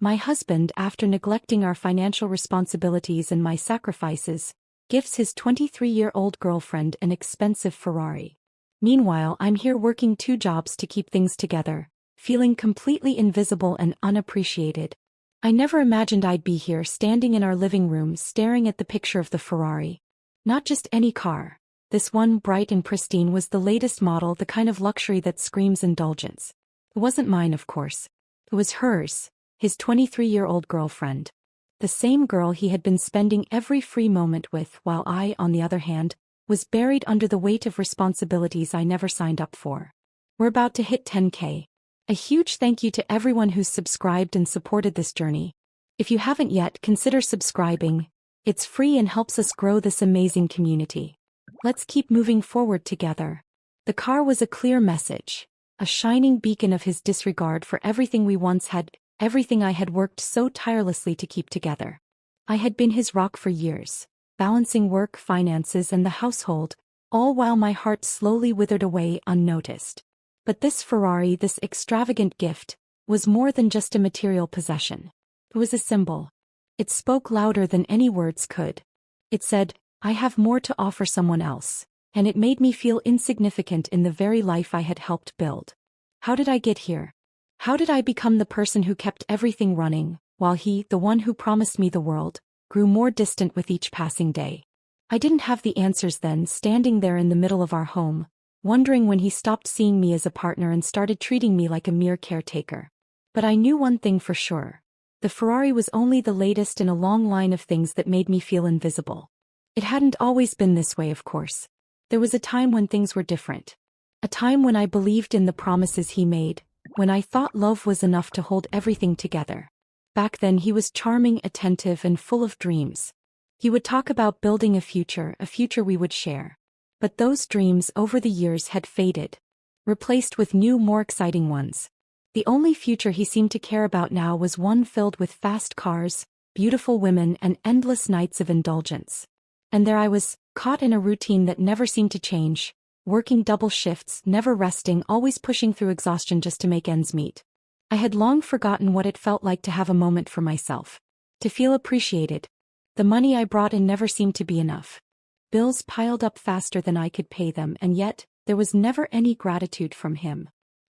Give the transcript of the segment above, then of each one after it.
My husband, after neglecting our financial responsibilities and my sacrifices, gives his 23-year-old girlfriend an expensive Ferrari. Meanwhile, I'm here working 2 jobs to keep things together, feeling completely invisible and unappreciated. I never imagined I'd be here standing in our living room staring at the picture of the Ferrari. Not just any car. This one, bright and pristine, was the latest model, the kind of luxury that screams indulgence. It wasn't mine, of course. It was hers, his 23-year-old girlfriend. The same girl he had been spending every free moment with, while I, on the other hand, was buried under the weight of responsibilities I never signed up for. We're about to hit 10K. A huge thank you to everyone who's subscribed and supported this journey. If you haven't yet, consider subscribing. It's free and helps us grow this amazing community. Let's keep moving forward together. The car was a clear message, a shining beacon of his disregard for everything we once had, everything I had worked so tirelessly to keep together. I had been his rock for years, balancing work, finances, and the household, all while my heart slowly withered away unnoticed. But this Ferrari, this extravagant gift, was more than just a material possession. It was a symbol. It spoke louder than any words could. It said, I have more to offer someone else, and it made me feel insignificant in the very life I had helped build. How did I get here? How did I become the person who kept everything running, while he, the one who promised me the world, grew more distant with each passing day? I didn't have the answers then, standing there in the middle of our home, wondering when he stopped seeing me as a partner and started treating me like a mere caretaker. But I knew one thing for sure. The Ferrari was only the latest in a long line of things that made me feel invisible. It hadn't always been this way, of course. There was a time when things were different. A time when I believed in the promises he made, when I thought love was enough to hold everything together. Back then he was charming, attentive, and full of dreams. He would talk about building a future we would share. But those dreams over the years had faded, replaced with new, more exciting ones. The only future he seemed to care about now was one filled with fast cars, beautiful women, and endless nights of indulgence. And there I was, caught in a routine that never seemed to change, working double shifts, never resting, always pushing through exhaustion just to make ends meet. I had long forgotten what it felt like to have a moment for myself, to feel appreciated. The money I brought in never seemed to be enough. Bills piled up faster than I could pay them, and yet, there was never any gratitude from him.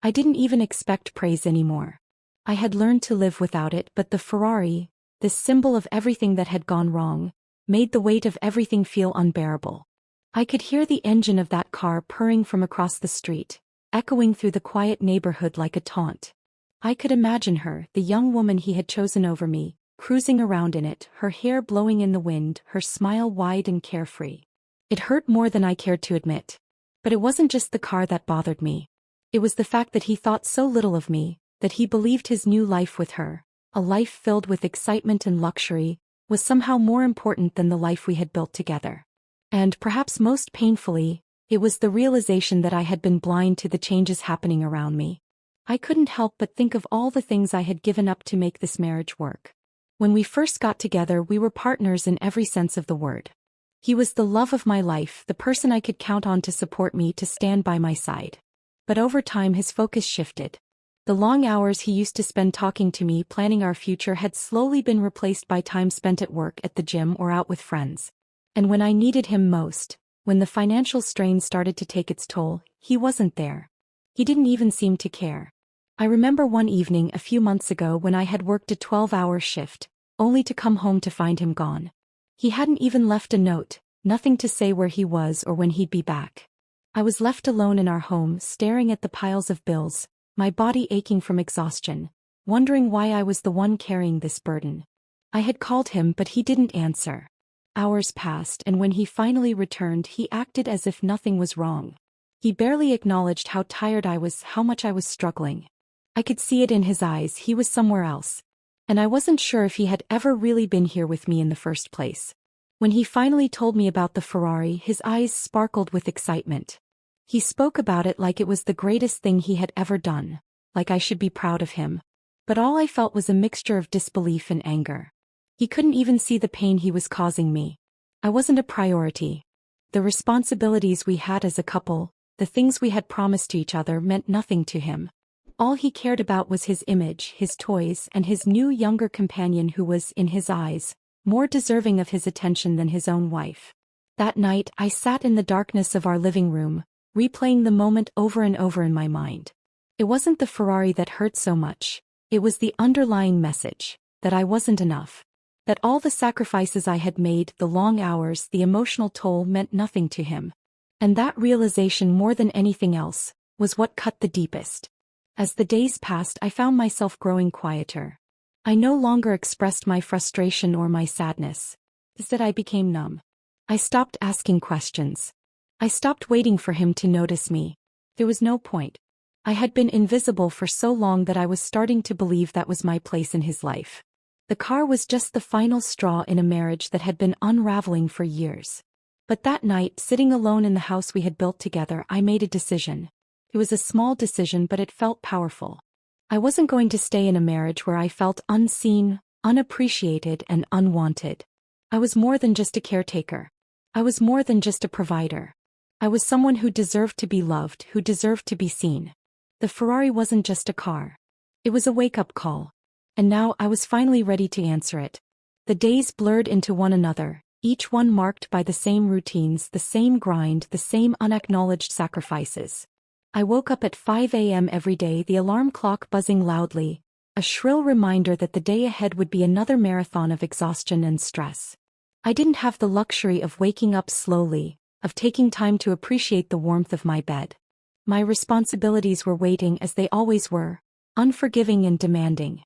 I didn't even expect praise anymore. I had learned to live without it, but the Ferrari, this symbol of everything that had gone wrong, made the weight of everything feel unbearable. I could hear the engine of that car purring from across the street, echoing through the quiet neighborhood like a taunt. I could imagine her, the young woman he had chosen over me, cruising around in it, her hair blowing in the wind, her smile wide and carefree. It hurt more than I cared to admit. But it wasn't just the car that bothered me. It was the fact that he thought so little of me, that he believed his new life with her, a life filled with excitement and luxury, was somehow more important than the life we had built together. And perhaps most painfully, it was the realization that I had been blind to the changes happening around me. I couldn't help but think of all the things I had given up to make this marriage work. When we first got together, we were partners in every sense of the word. He was the love of my life, the person I could count on to support me, to stand by my side. But over time his focus shifted. The long hours he used to spend talking to me, planning our future, had slowly been replaced by time spent at work, at the gym, or out with friends. And when I needed him most, when the financial strain started to take its toll, he wasn't there. He didn't even seem to care. I remember one evening a few months ago when I had worked a 12-hour shift, only to come home to find him gone. He hadn't even left a note, nothing to say where he was or when he'd be back. I was left alone in our home, staring at the piles of bills, my body aching from exhaustion, wondering why I was the one carrying this burden. I had called him, but he didn't answer. Hours passed, and when he finally returned, he acted as if nothing was wrong. He barely acknowledged how tired I was, how much I was struggling. I could see it in his eyes, he was somewhere else. And I wasn't sure if he had ever really been here with me in the first place. When he finally told me about the Ferrari, his eyes sparkled with excitement. He spoke about it like it was the greatest thing he had ever done, like I should be proud of him. But all I felt was a mixture of disbelief and anger. He couldn't even see the pain he was causing me. I wasn't a priority. The responsibilities we had as a couple, the things we had promised to each other, meant nothing to him. All he cared about was his image, his toys, and his new younger companion who was, in his eyes, more deserving of his attention than his own wife. That night, I sat in the darkness of our living room, replaying the moment over and over in my mind. It wasn't the Ferrari that hurt so much. It was the underlying message, that I wasn't enough. That all the sacrifices I had made, the long hours, the emotional toll meant nothing to him. And that realization more than anything else, was what cut the deepest. As the days passed, I found myself growing quieter. I no longer expressed my frustration or my sadness. Instead, I became numb. I stopped asking questions. I stopped waiting for him to notice me. There was no point. I had been invisible for so long that I was starting to believe that was my place in his life. The car was just the final straw in a marriage that had been unraveling for years. But that night, sitting alone in the house we had built together, I made a decision. It was a small decision, but it felt powerful. I wasn't going to stay in a marriage where I felt unseen, unappreciated, and unwanted. I was more than just a caretaker. I was more than just a provider. I was someone who deserved to be loved, who deserved to be seen. The Ferrari wasn't just a car. It was a wake-up call. And now I was finally ready to answer it. The days blurred into one another, each one marked by the same routines, the same grind, the same unacknowledged sacrifices. I woke up at 5 a.m. every day, the alarm clock buzzing loudly, a shrill reminder that the day ahead would be another marathon of exhaustion and stress. I didn't have the luxury of waking up slowly, of taking time to appreciate the warmth of my bed. My responsibilities were waiting as they always were, unforgiving and demanding.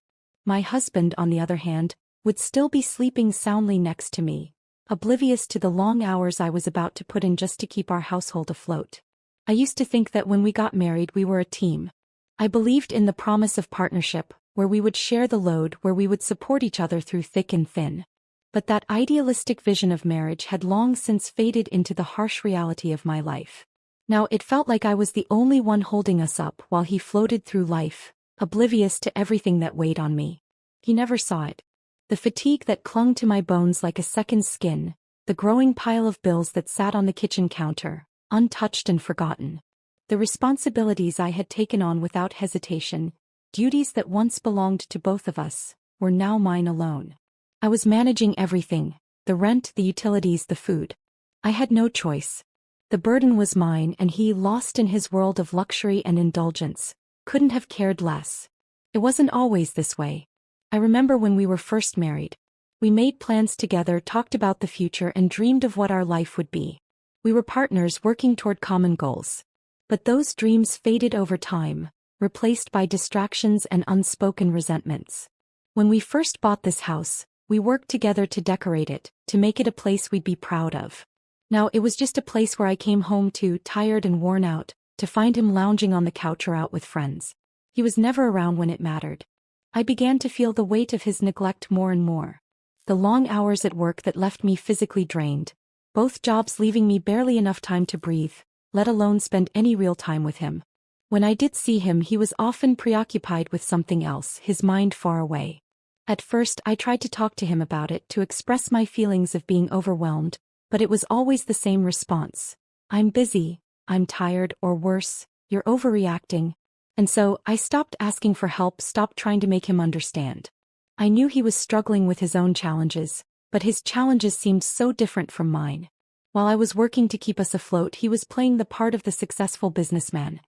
My husband, on the other hand, would still be sleeping soundly next to me, oblivious to the long hours I was about to put in just to keep our household afloat. I used to think that when we got married we were a team. I believed in the promise of partnership, where we would share the load, where we would support each other through thick and thin. But that idealistic vision of marriage had long since faded into the harsh reality of my life. Now it felt like I was the only one holding us up while he floated through life, oblivious to everything that weighed on me. He never saw it. The fatigue that clung to my bones like a second skin, the growing pile of bills that sat on the kitchen counter, untouched and forgotten. The responsibilities I had taken on without hesitation, duties that once belonged to both of us, were now mine alone. I was managing everything, the rent, the utilities, the food. I had no choice. The burden was mine, and he, lost in his world of luxury and indulgence, couldn't have cared less. It wasn't always this way. I remember when we were first married. We made plans together, talked about the future, and dreamed of what our life would be. We were partners working toward common goals. But those dreams faded over time, replaced by distractions and unspoken resentments. When we first bought this house, we worked together to decorate it, to make it a place we'd be proud of. Now it was just a place where I came home to, tired and worn out, to find him lounging on the couch or out with friends. He was never around when it mattered. I began to feel the weight of his neglect more and more. The long hours at work that left me physically drained, both jobs leaving me barely enough time to breathe, let alone spend any real time with him. When I did see him, he was often preoccupied with something else, his mind far away. At first, I tried to talk to him about it, to express my feelings of being overwhelmed, but it was always the same response. I'm busy, I'm tired, or worse, you're overreacting. And so, I stopped asking for help, stopped trying to make him understand. I knew he was struggling with his own challenges, but his challenges seemed so different from mine. While I was working to keep us afloat, he was playing the part of the successful businessman.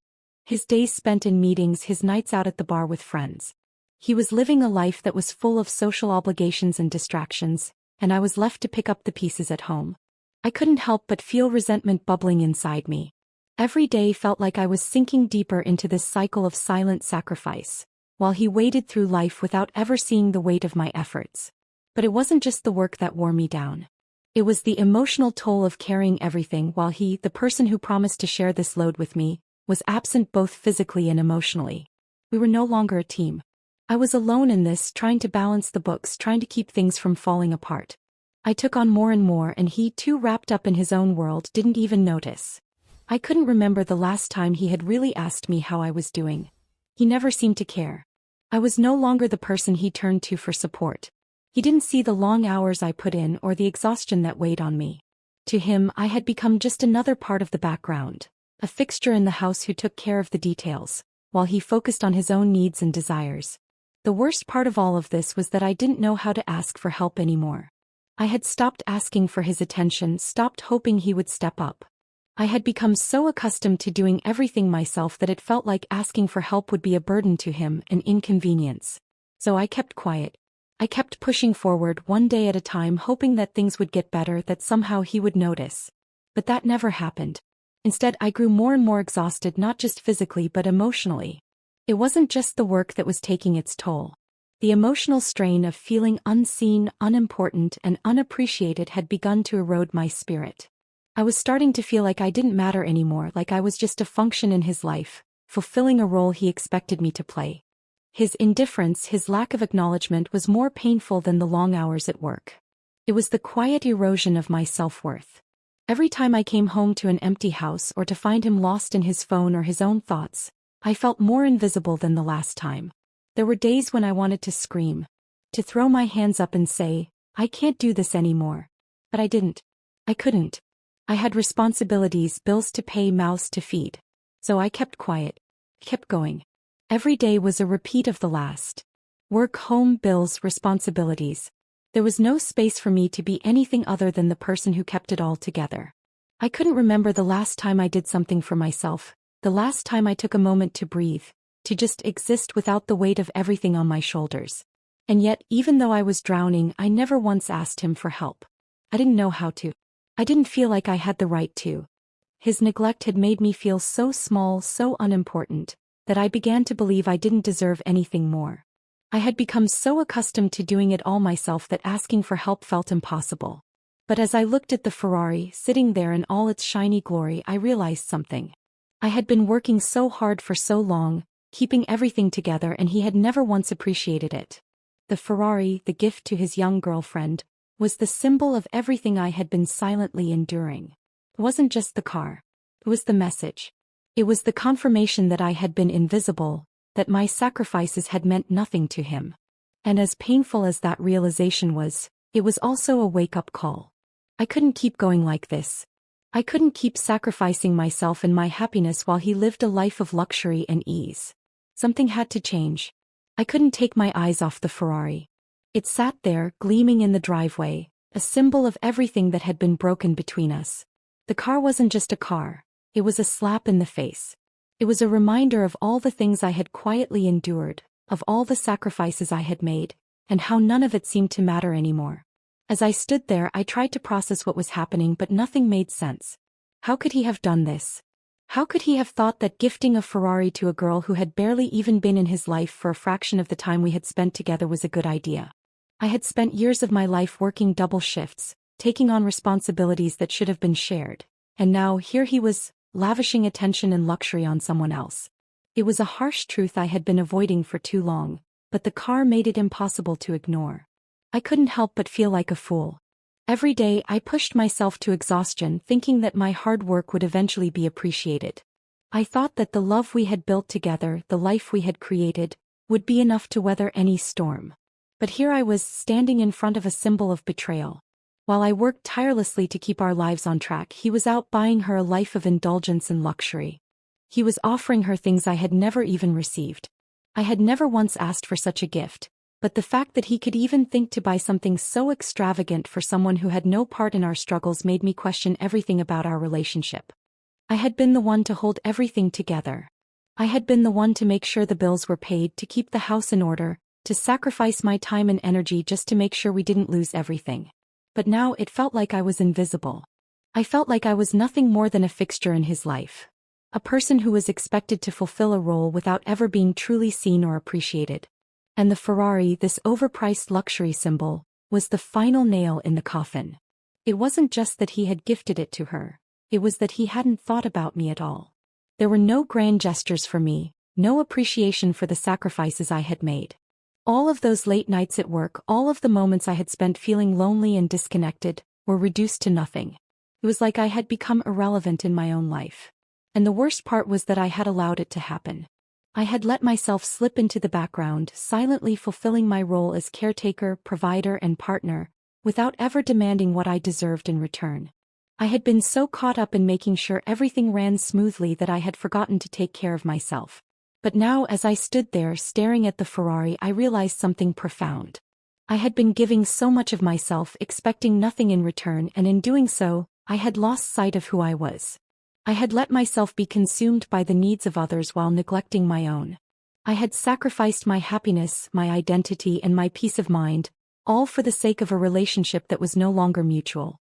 His days spent in meetings, his nights out at the bar with friends. He was living a life that was full of social obligations and distractions, and I was left to pick up the pieces at home. I couldn't help but feel resentment bubbling inside me. Every day felt like I was sinking deeper into this cycle of silent sacrifice, while he waded through life without ever seeing the weight of my efforts. But it wasn't just the work that wore me down. It was the emotional toll of carrying everything while he, the person who promised to share this load with me, was absent both physically and emotionally. We were no longer a team. I was alone in this, trying to balance the books, trying to keep things from falling apart. I took on more and more, and he, too wrapped up in his own world, didn't even notice. I couldn't remember the last time he had really asked me how I was doing. He never seemed to care. I was no longer the person he turned to for support. He didn't see the long hours I put in or the exhaustion that weighed on me. To him, I had become just another part of the background, a fixture in the house who took care of the details, while he focused on his own needs and desires. The worst part of all of this was that I didn't know how to ask for help anymore. I had stopped asking for his attention, stopped hoping he would step up. I had become so accustomed to doing everything myself that it felt like asking for help would be a burden to him, an inconvenience. So I kept quiet. I kept pushing forward one day at a time, hoping that things would get better, that somehow he would notice. But that never happened. Instead, I grew more and more exhausted, not just physically but emotionally. It wasn't just the work that was taking its toll. The emotional strain of feeling unseen, unimportant, and unappreciated had begun to erode my spirit. I was starting to feel like I didn't matter anymore, like I was just a function in his life, fulfilling a role he expected me to play. His indifference, his lack of acknowledgement was more painful than the long hours at work. It was the quiet erosion of my self-worth. Every time I came home to an empty house or to find him lost in his phone or his own thoughts, I felt more invisible than the last time. There were days when I wanted to scream, to throw my hands up and say, I can't do this anymore. But I didn't. I couldn't. I had responsibilities, bills to pay, mouths to feed. So I kept quiet, kept going. Every day was a repeat of the last. Work, home, bills, responsibilities. There was no space for me to be anything other than the person who kept it all together. I couldn't remember the last time I did something for myself, the last time I took a moment to breathe, to just exist without the weight of everything on my shoulders. And yet, even though I was drowning, I never once asked him for help. I didn't know how to. I didn't feel like I had the right to. His neglect had made me feel so small, so unimportant, that I began to believe I didn't deserve anything more. I had become so accustomed to doing it all myself that asking for help felt impossible. But as I looked at the Ferrari sitting there in all its shiny glory, I realized something. I had been working so hard for so long, keeping everything together, and he had never once appreciated it. The Ferrari, the gift to his young girlfriend, was the symbol of everything I had been silently enduring. It wasn't just the car. It was the message. It was the confirmation that I had been invisible, that my sacrifices had meant nothing to him. And as painful as that realization was, it was also a wake-up call. I couldn't keep going like this. I couldn't keep sacrificing myself and my happiness while he lived a life of luxury and ease. Something had to change. I couldn't take my eyes off the Ferrari. It sat there, gleaming in the driveway, a symbol of everything that had been broken between us. The car wasn't just a car. It was a slap in the face. It was a reminder of all the things I had quietly endured, of all the sacrifices I had made, and how none of it seemed to matter anymore. As I stood there, I tried to process what was happening, but nothing made sense. How could he have done this? How could he have thought that gifting a Ferrari to a girl who had barely even been in his life for a fraction of the time we had spent together was a good idea? I had spent years of my life working double shifts, taking on responsibilities that should have been shared, and now here he was, lavishing attention and luxury on someone else. It was a harsh truth I had been avoiding for too long, but the car made it impossible to ignore. I couldn't help but feel like a fool. Every day I pushed myself to exhaustion, thinking that my hard work would eventually be appreciated. I thought that the love we had built together, the life we had created, would be enough to weather any storm. But here I was, standing in front of a symbol of betrayal. While I worked tirelessly to keep our lives on track, he was out buying her a life of indulgence and luxury. He was offering her things I had never even received. I had never once asked for such a gift, but the fact that he could even think to buy something so extravagant for someone who had no part in our struggles made me question everything about our relationship. I had been the one to hold everything together. I had been the one to make sure the bills were paid, to keep the house in order, to sacrifice my time and energy just to make sure we didn't lose everything. But now it felt like I was invisible. I felt like I was nothing more than a fixture in his life. A person who was expected to fulfill a role without ever being truly seen or appreciated. And the Ferrari, this overpriced luxury symbol, was the final nail in the coffin. It wasn't just that he had gifted it to her. It was that he hadn't thought about me at all. There were no grand gestures for me, no appreciation for the sacrifices I had made. All of those late nights at work, all of the moments I had spent feeling lonely and disconnected, were reduced to nothing. It was like I had become irrelevant in my own life. And the worst part was that I had allowed it to happen. I had let myself slip into the background, silently fulfilling my role as caretaker, provider, and partner, without ever demanding what I deserved in return. I had been so caught up in making sure everything ran smoothly that I had forgotten to take care of myself. But now as I stood there staring at the Ferrari, I realized something profound. I had been giving so much of myself expecting nothing in return, and in doing so, I had lost sight of who I was. I had let myself be consumed by the needs of others while neglecting my own. I had sacrificed my happiness, my identity, and my peace of mind, all for the sake of a relationship that was no longer mutual.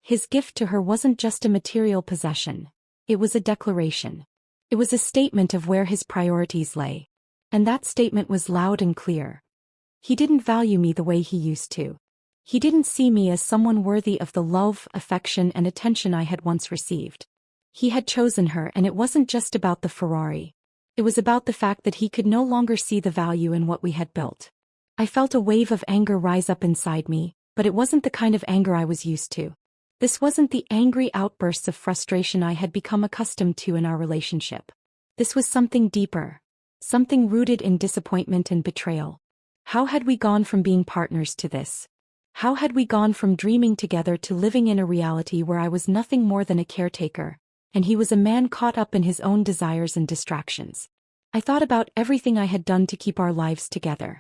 His gift to her wasn't just a material possession. It was a declaration. It was a statement of where his priorities lay. And that statement was loud and clear. He didn't value me the way he used to. He didn't see me as someone worthy of the love, affection, and attention I had once received. He had chosen her, and it wasn't just about the Ferrari. It was about the fact that he could no longer see the value in what we had built. I felt a wave of anger rise up inside me, but it wasn't the kind of anger I was used to. This wasn't the angry outbursts of frustration I had become accustomed to in our relationship. This was something deeper. Something rooted in disappointment and betrayal. How had we gone from being partners to this? How had we gone from dreaming together to living in a reality where I was nothing more than a caretaker, and he was a man caught up in his own desires and distractions? I thought about everything I had done to keep our lives together.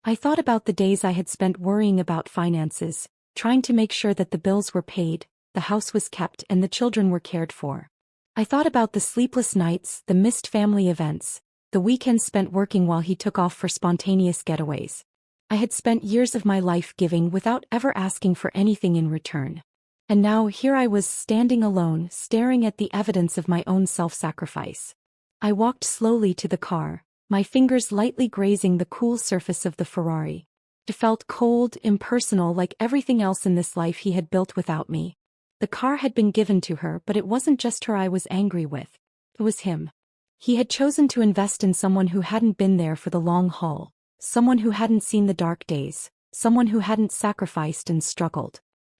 I thought about the days I had spent worrying about finances, trying to make sure that the bills were paid, the house was kept, and the children were cared for. I thought about the sleepless nights, the missed family events, the weekends spent working while he took off for spontaneous getaways. I had spent years of my life giving without ever asking for anything in return. And now here I was standing alone, staring at the evidence of my own self-sacrifice. I walked slowly to the car, my fingers lightly grazing the cool surface of the Ferrari. It felt cold, impersonal, like everything else in this life he had built without me. The car had been given to her, but it wasn't just her I was angry with. It was him. He had chosen to invest in someone who hadn't been there for the long haul, someone who hadn't seen the dark days, someone who hadn't sacrificed and struggled.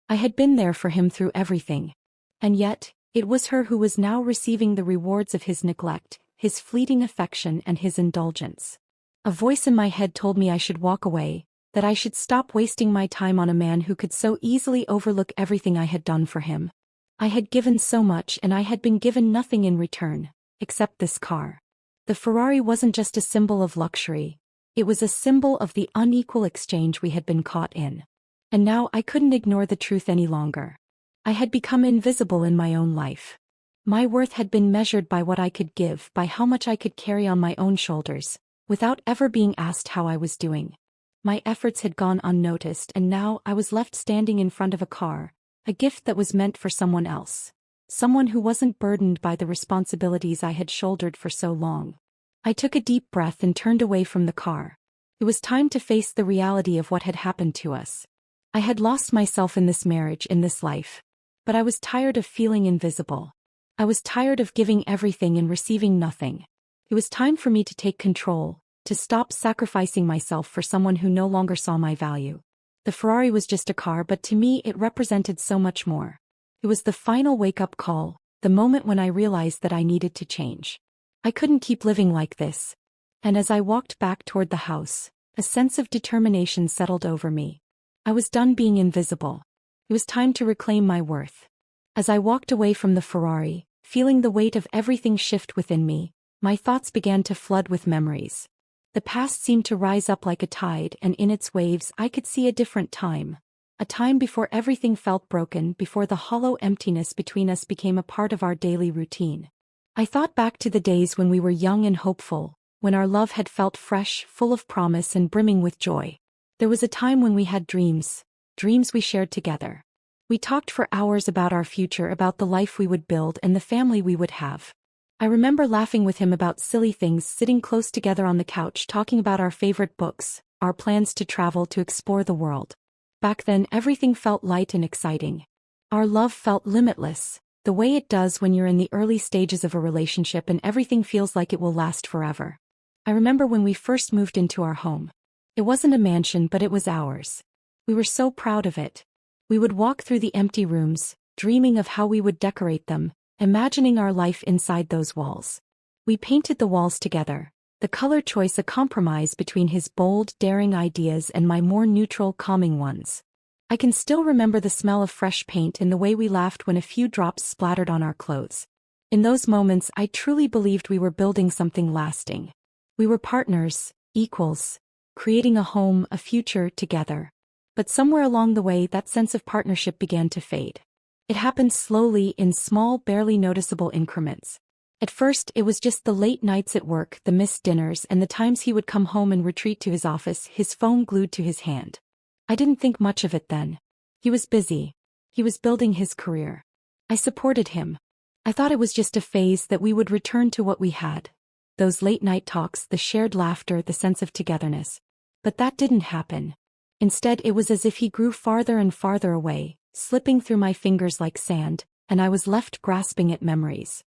I had been there for him through everything. And yet, it was her who was now receiving the rewards of his neglect, his fleeting affection, and his indulgence. A voice in my head told me I should walk away, that I should stop wasting my time on a man who could so easily overlook everything I had done for him. I had given so much, and I had been given nothing in return. Except this car. The Ferrari wasn't just a symbol of luxury. It was a symbol of the unequal exchange we had been caught in. And now I couldn't ignore the truth any longer. I had become invisible in my own life. My worth had been measured by what I could give, by how much I could carry on my own shoulders, without ever being asked how I was doing. My efforts had gone unnoticed, and now I was left standing in front of a car, a gift that was meant for someone else. Someone who wasn't burdened by the responsibilities I had shouldered for so long. I took a deep breath and turned away from the car. It was time to face the reality of what had happened to us. I had lost myself in this marriage, in this life. But I was tired of feeling invisible. I was tired of giving everything and receiving nothing. It was time for me to take control, to stop sacrificing myself for someone who no longer saw my value. The Ferrari was just a car, but to me it represented so much more. It was the final wake-up call, the moment when I realized that I needed to change. I couldn't keep living like this. And as I walked back toward the house, a sense of determination settled over me. I was done being invisible. It was time to reclaim my worth. As I walked away from the Ferrari, feeling the weight of everything shift within me, my thoughts began to flood with memories. The past seemed to rise up like a tide, and in its waves I could see a different time. A time before everything felt broken, before the hollow emptiness between us became a part of our daily routine. I thought back to the days when we were young and hopeful, when our love had felt fresh, full of promise, and brimming with joy. There was a time when we had dreams we shared together. We talked for hours about our future, about the life we would build and the family we would have. I remember laughing with him about silly things, sitting close together on the couch talking about our favorite books, our plans to travel, to explore the world. Back then everything felt light and exciting. Our love felt limitless, the way it does when you're in the early stages of a relationship and everything feels like it will last forever. I remember when we first moved into our home. It wasn't a mansion, but it was ours. We were so proud of it. We would walk through the empty rooms, dreaming of how we would decorate them, imagining our life inside those walls. We painted the walls together, the color choice a compromise between his bold, daring ideas and my more neutral, calming ones. I can still remember the smell of fresh paint and the way we laughed when a few drops splattered on our clothes. In those moments I truly believed we were building something lasting. We were partners, equals, creating a home, a future together. But somewhere along the way that sense of partnership began to fade. It happened slowly in small, barely noticeable increments. At first it was just the late nights at work, the missed dinners, and the times he would come home and retreat to his office, his phone glued to his hand. I didn't think much of it then. He was busy. He was building his career. I supported him. I thought it was just a phase, that we would return to what we had. Those late night talks, the shared laughter, the sense of togetherness. But that didn't happen. Instead it was as if he grew farther and farther away, slipping through my fingers like sand, and I was left grasping at memories.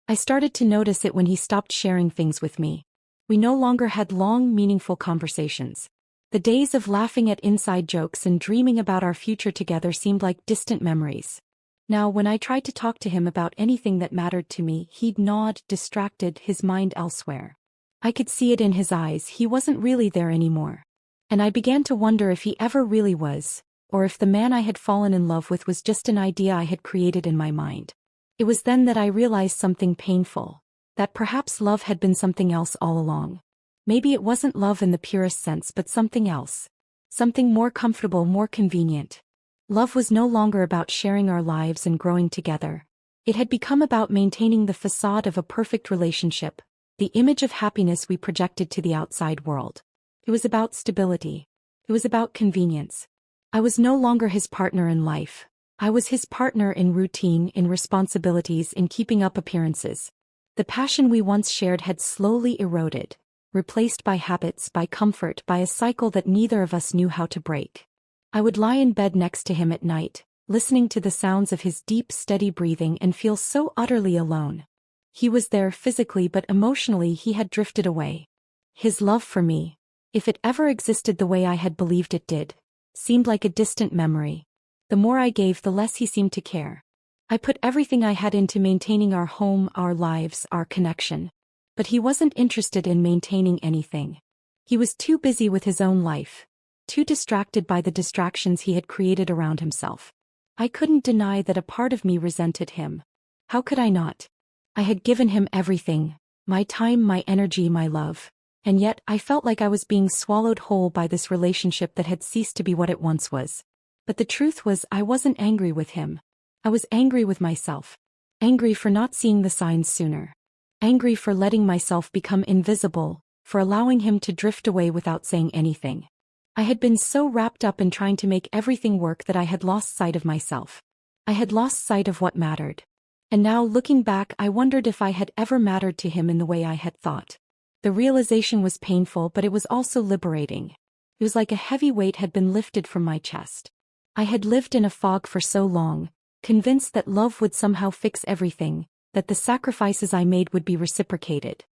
I started to notice it when he stopped sharing things with me. We no longer had long, meaningful conversations. The days of laughing at inside jokes and dreaming about our future together seemed like distant memories. Now, when I tried to talk to him about anything that mattered to me, he'd nod, distracted, his mind elsewhere. I could see it in his eyes, he wasn't really there anymore. And I began to wonder if he ever really was, or if the man I had fallen in love with was just an idea I had created in my mind. It was then that I realized something painful, that perhaps love had been something else all along. Maybe it wasn't love in the purest sense, but something else. Something more comfortable, more convenient. Love was no longer about sharing our lives and growing together. It had become about maintaining the facade of a perfect relationship, the image of happiness we projected to the outside world. It was about stability. It was about convenience. I was no longer his partner in life. I was his partner in routine, in responsibilities, in keeping up appearances. The passion we once shared had slowly eroded, replaced by habits, by comfort, by a cycle that neither of us knew how to break. I would lie in bed next to him at night, listening to the sounds of his deep, steady breathing, and feel so utterly alone. He was there physically, but emotionally he had drifted away. His love for me, if it ever existed the way I had believed it did, seemed like a distant memory. The more I gave, the less he seemed to care. I put everything I had into maintaining our home, our lives, our connection. But he wasn't interested in maintaining anything. He was too busy with his own life, too distracted by the distractions he had created around himself. I couldn't deny that a part of me resented him. How could I not? I had given him everything, my time, my energy, my love. And yet I felt like I was being swallowed whole by this relationship that had ceased to be what it once was. But the truth was, I wasn't angry with him. I was angry with myself. Angry for not seeing the signs sooner. Angry for letting myself become invisible, for allowing him to drift away without saying anything. I had been so wrapped up in trying to make everything work that I had lost sight of myself. I had lost sight of what mattered. And now, looking back, I wondered if I had ever mattered to him in the way I had thought. The realization was painful, but it was also liberating. It was like a heavy weight had been lifted from my chest. I had lived in a fog for so long, convinced that love would somehow fix everything, that the sacrifices I made would be reciprocated.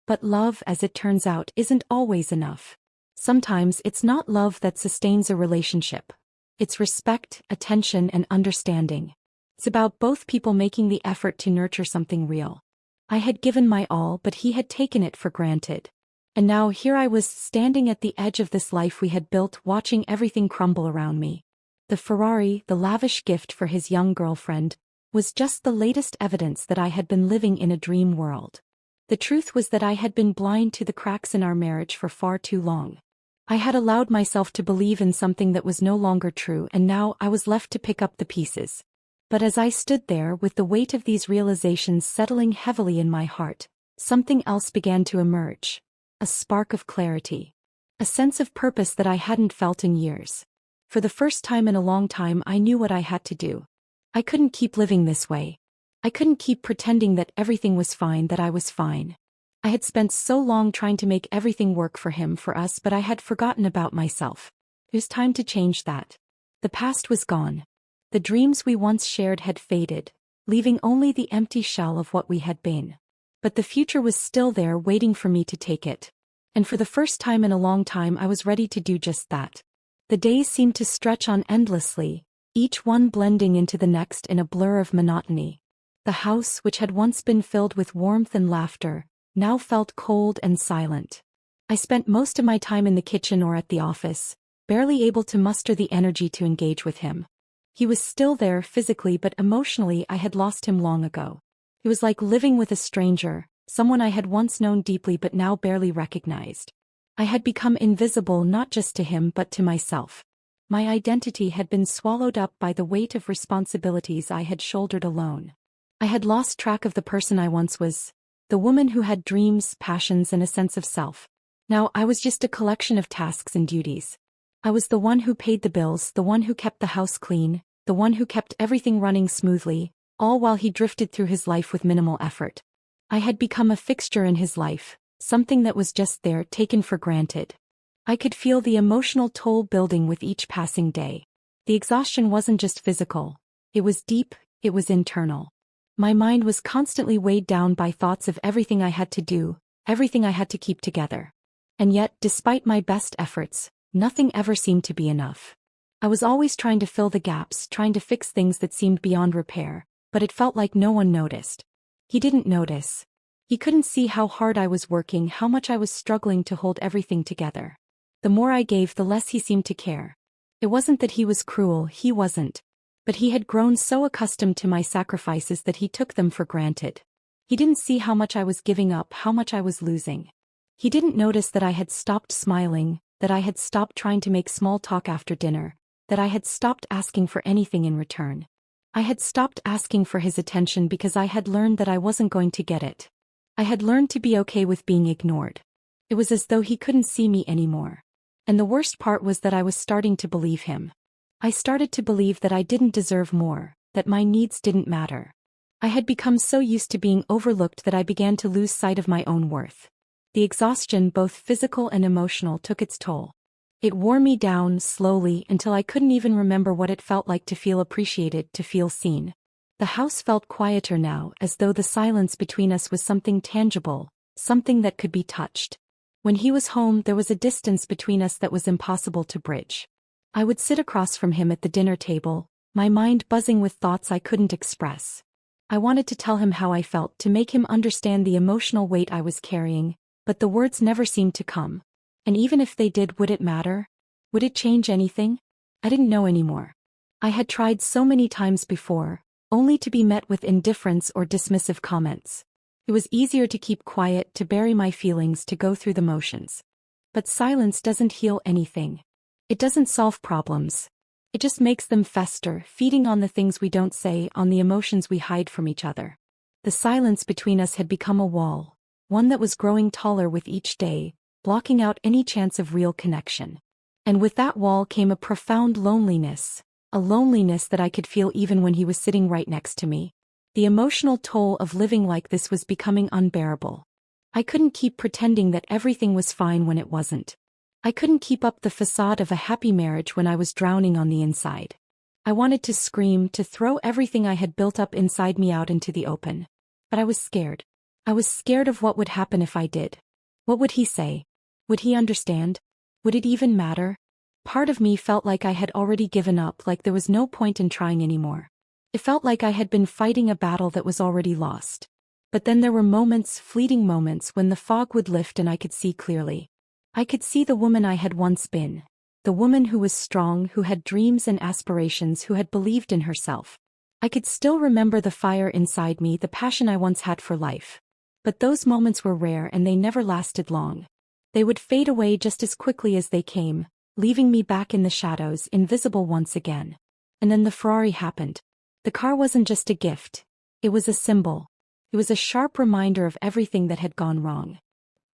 But love, as it turns out, isn't always enough. Sometimes it's not love that sustains a relationship. It's respect, attention, and understanding. It's about both people making the effort to nurture something real. I had given my all, but he had taken it for granted. And now here I was, standing at the edge of this life we had built, watching everything crumble around me. The Ferrari, the lavish gift for his young girlfriend, was just the latest evidence that I had been living in a dream world. The truth was that I had been blind to the cracks in our marriage for far too long. I had allowed myself to believe in something that was no longer true, and now I was left to pick up the pieces. But as I stood there with the weight of these realizations settling heavily in my heart, something else began to emerge. A spark of clarity. A sense of purpose that I hadn't felt in years. For the first time in a long time, I knew what I had to do. I couldn't keep living this way. I couldn't keep pretending that everything was fine, that I was fine. I had spent so long trying to make everything work for him, for us, but I had forgotten about myself. It was time to change that. The past was gone. The dreams we once shared had faded, leaving only the empty shell of what we had been. But the future was still there, waiting for me to take it. And for the first time in a long time, I was ready to do just that. The days seemed to stretch on endlessly, each one blending into the next in a blur of monotony. The house, which had once been filled with warmth and laughter, now felt cold and silent. I spent most of my time in the kitchen or at the office, barely able to muster the energy to engage with him. He was still there physically, but emotionally I had lost him long ago. It was like living with a stranger, someone I had once known deeply but now barely recognized. I had become invisible not just to him but to myself. My identity had been swallowed up by the weight of responsibilities I had shouldered alone. I had lost track of the person I once was, the woman who had dreams, passions, and a sense of self. Now I was just a collection of tasks and duties. I was the one who paid the bills, the one who kept the house clean, the one who kept everything running smoothly, all while he drifted through his life with minimal effort. I had become a fixture in his life, something that was just there, taken for granted. I could feel the emotional toll building with each passing day. The exhaustion wasn't just physical. It was deep, it was internal. My mind was constantly weighed down by thoughts of everything I had to do, everything I had to keep together. And yet, despite my best efforts, nothing ever seemed to be enough. I was always trying to fill the gaps, trying to fix things that seemed beyond repair, but it felt like no one noticed. He didn't notice. He couldn't see how hard I was working, how much I was struggling to hold everything together. The more I gave, the less he seemed to care. It wasn't that he was cruel, he wasn't. But he had grown so accustomed to my sacrifices that he took them for granted. He didn't see how much I was giving up, how much I was losing. He didn't notice that I had stopped smiling, that I had stopped trying to make small talk after dinner, that I had stopped asking for anything in return. I had stopped asking for his attention because I had learned that I wasn't going to get it. I had learned to be okay with being ignored. It was as though he couldn't see me anymore. And the worst part was that I was starting to believe him. I started to believe that I didn't deserve more, that my needs didn't matter. I had become so used to being overlooked that I began to lose sight of my own worth. The exhaustion, both physical and emotional, took its toll. It wore me down slowly until I couldn't even remember what it felt like to feel appreciated, to feel seen. The house felt quieter now, as though the silence between us was something tangible, something that could be touched. When he was home, there was a distance between us that was impossible to bridge. I would sit across from him at the dinner table, my mind buzzing with thoughts I couldn't express. I wanted to tell him how I felt, to make him understand the emotional weight I was carrying, but the words never seemed to come. And even if they did, would it matter? Would it change anything? I didn't know anymore. I had tried so many times before, only to be met with indifference or dismissive comments. It was easier to keep quiet, to bury my feelings, to go through the motions. But silence doesn't heal anything. It doesn't solve problems. It just makes them fester, feeding on the things we don't say, on the emotions we hide from each other. The silence between us had become a wall, one that was growing taller with each day, blocking out any chance of real connection. And with that wall came a profound loneliness, a loneliness that I could feel even when he was sitting right next to me. The emotional toll of living like this was becoming unbearable. I couldn't keep pretending that everything was fine when it wasn't. I couldn't keep up the facade of a happy marriage when I was drowning on the inside. I wanted to scream, to throw everything I had built up inside me out into the open. But I was scared. I was scared of what would happen if I did. What would he say? Would he understand? Would it even matter? Part of me felt like I had already given up, like there was no point in trying anymore. It felt like I had been fighting a battle that was already lost. But then there were moments, fleeting moments, when the fog would lift and I could see clearly. I could see the woman I had once been. The woman who was strong, who had dreams and aspirations, who had believed in herself. I could still remember the fire inside me, the passion I once had for life. But those moments were rare and they never lasted long. They would fade away just as quickly as they came, leaving me back in the shadows, invisible once again. And then the Ferrari happened. The car wasn't just a gift. It was a symbol. It was a sharp reminder of everything that had gone wrong.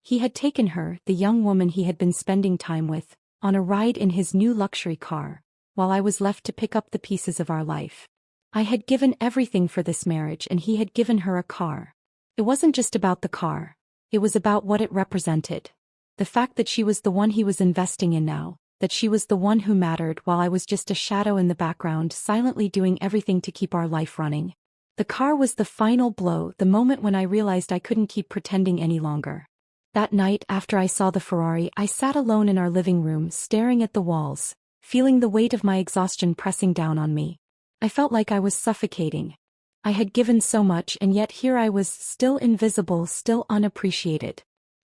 He had taken her, the young woman he had been spending time with, on a ride in his new luxury car, while I was left to pick up the pieces of our life. I had given everything for this marriage and he had given her a car. It wasn't just about the car. It was about what it represented. The fact that she was the one he was investing in now, that she was the one who mattered while I was just a shadow in the background, silently doing everything to keep our life running. The car was the final blow, the moment when I realized I couldn't keep pretending any longer. That night, after I saw the Ferrari, I sat alone in our living room, staring at the walls, feeling the weight of my exhaustion pressing down on me. I felt like I was suffocating. I had given so much and yet here I was, still invisible, still unappreciated.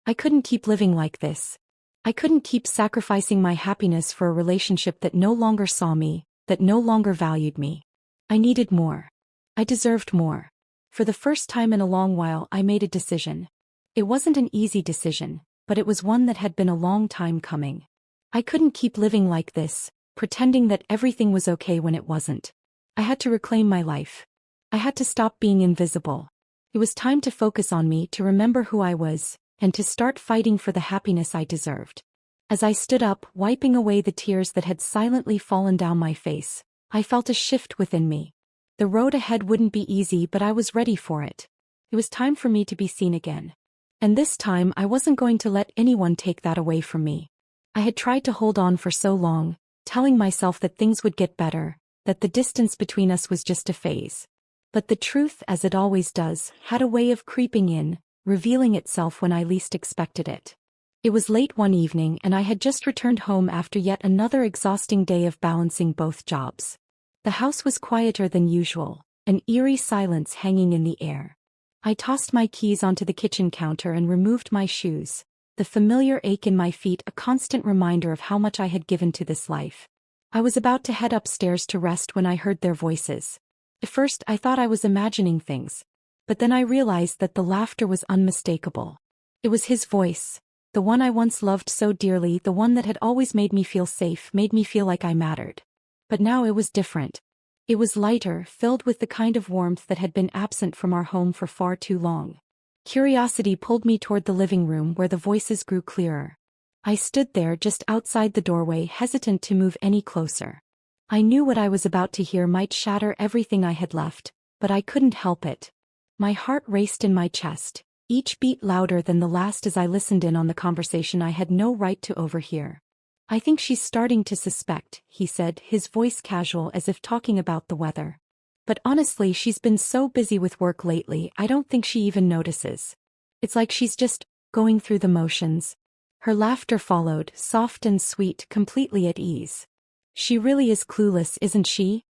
I couldn't keep living like this. I couldn't keep sacrificing my happiness for a relationship that no longer saw me, that no longer valued me. I needed more. I deserved more. For the first time in a long while, I made a decision. It wasn't an easy decision, but it was one that had been a long time coming. I couldn't keep living like this, pretending that everything was okay when it wasn't. I had to reclaim my life. I had to stop being invisible. It was time to focus on me, to remember who I was, and to start fighting for the happiness I deserved. As I stood up, wiping away the tears that had silently fallen down my face, I felt a shift within me. The road ahead wouldn't be easy, but I was ready for it. It was time for me to be seen again. And this time I wasn't going to let anyone take that away from me. I had tried to hold on for so long, telling myself that things would get better, that the distance between us was just a phase. But the truth, as it always does, had a way of creeping in, revealing itself when I least expected it. It was late one evening and I had just returned home after yet another exhausting day of balancing both jobs. The house was quieter than usual, an eerie silence hanging in the air. I tossed my keys onto the kitchen counter and removed my shoes, the familiar ache in my feet a constant reminder of how much I had given to this life. I was about to head upstairs to rest when I heard their voices. At first I thought I was imagining things, but then I realized that the laughter was unmistakable. It was his voice, the one I once loved so dearly, the one that had always made me feel safe, made me feel like I mattered. But now it was different. It was lighter, filled with the kind of warmth that had been absent from our home for far too long. Curiosity pulled me toward the living room where the voices grew clearer. I stood there just outside the doorway, hesitant to move any closer. I knew what I was about to hear might shatter everything I had left, but I couldn't help it. My heart raced in my chest, each beat louder than the last as I listened in on the conversation I had no right to overhear. "I think she's starting to suspect," he said, his voice casual as if talking about the weather. "But honestly, she's been so busy with work lately, I don't think she even notices. It's like she's just going through the motions." Her laughter followed, soft and sweet, completely at ease. "She really is clueless, isn't she?"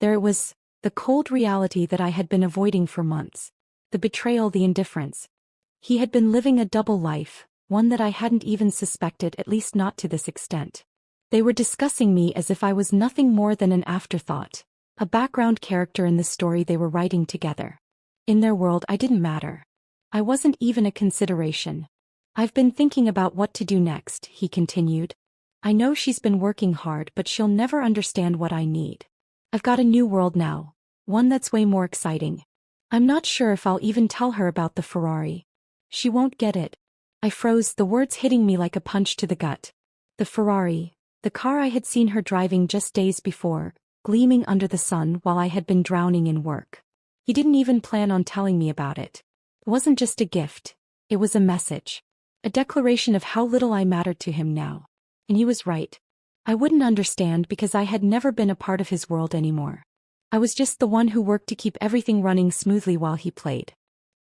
There it was, the cold reality that I had been avoiding for months. The betrayal, the indifference. He had been living a double life, one that I hadn't even suspected, at least not to this extent. They were discussing me as if I was nothing more than an afterthought, a background character in the story they were writing together. In their world I didn't matter. I wasn't even a consideration. "I've been thinking about what to do next," he continued. "I know she's been working hard, but she'll never understand what I need. I've got a new world now, one that's way more exciting. I'm not sure if I'll even tell her about the Ferrari. She won't get it." I froze, the words hitting me like a punch to the gut. The Ferrari, the car I had seen her driving just days before, gleaming under the sun while I had been drowning in work. He didn't even plan on telling me about it. It wasn't just a gift, it was a message. A declaration of how little I mattered to him now. And he was right. I wouldn't understand because I had never been a part of his world anymore. I was just the one who worked to keep everything running smoothly while he played.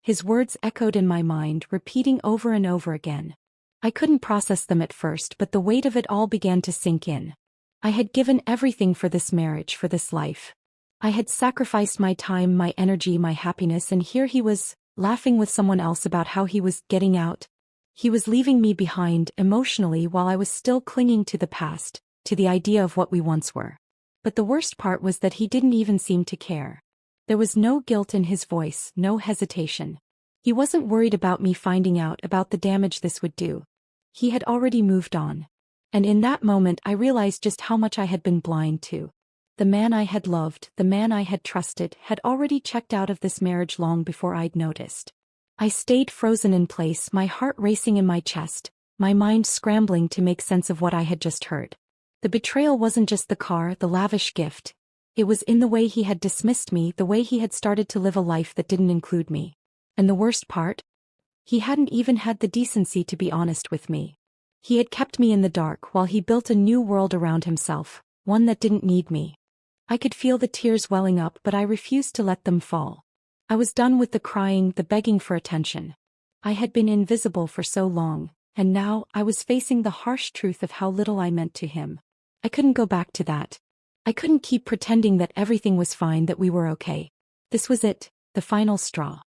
His words echoed in my mind, repeating over and over again. I couldn't process them at first, but the weight of it all began to sink in. I had given everything for this marriage, for this life. I had sacrificed my time, my energy, my happiness, and here he was, laughing with someone else about how he was getting out. He was leaving me behind emotionally while I was still clinging to the past, to the idea of what we once were. But the worst part was that he didn't even seem to care. There was no guilt in his voice, no hesitation. He wasn't worried about me finding out about the damage this would do. He had already moved on. And in that moment I realized just how much I had been blind to. The man I had loved, the man I had trusted, had already checked out of this marriage long before I'd noticed. I stayed frozen in place, my heart racing in my chest, my mind scrambling to make sense of what I had just heard. The betrayal wasn't just the car, the lavish gift. It was in the way he had dismissed me, the way he had started to live a life that didn't include me. And the worst part? He hadn't even had the decency to be honest with me. He had kept me in the dark while he built a new world around himself, one that didn't need me. I could feel the tears welling up, but I refused to let them fall. I was done with the crying, the begging for attention. I had been invisible for so long, and now I was facing the harsh truth of how little I meant to him. I couldn't go back to that. I couldn't keep pretending that everything was fine, that we were okay. This was it, the final straw.